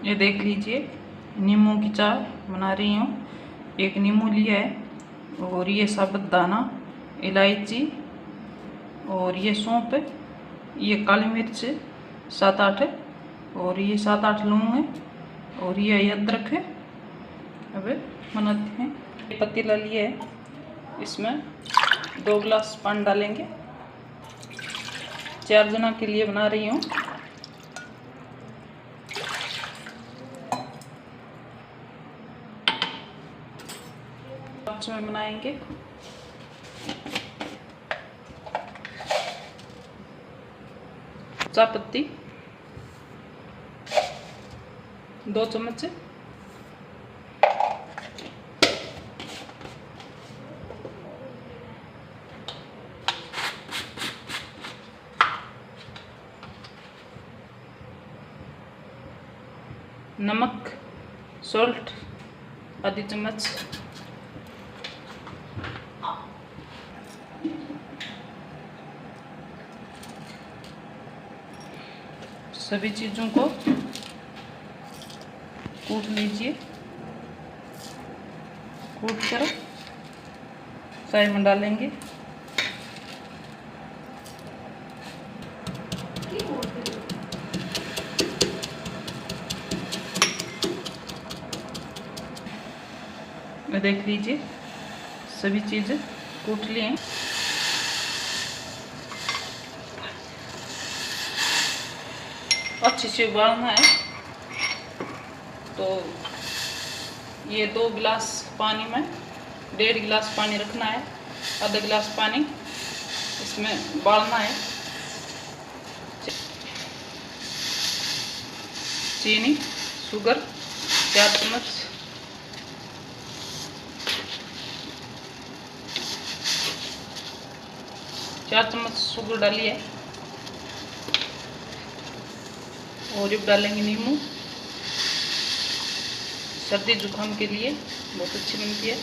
ये देख लीजिए, नींबू की चाय बना रही हूँ। एक नींबू लिया है और ये साबुत दाना, इलायची और ये सौंफ, ये काली मिर्च 7-8 है और ये 7-8 लौंग है और ये अदरक है। अब बनाते हैं। ये पतीला लिया है, इसमें 2 गिलास पानी डालेंगे। 4 जना के लिए बना रही हूँ। में बनाएंगे। चाय पत्ती 2 चम्मच, नमक सॉल्ट आधी चम्मच, सभी चीज़ों को कूट लीजिए। कूट कर चाय में डालेंगे। देख लीजिए, सभी चीज़ें कूट लिए हैं। अच्छे से उबालना है। तो ये 2 गिलास पानी में 1.5 गिलास पानी रखना है। आधा गिलास पानी इसमें उबालना है। चीनी, शुगर 4 चम्मच, शुगर डाली है और अब डालेंगे नींबू। सर्दी जुकाम के लिए बहुत अच्छी बनती है।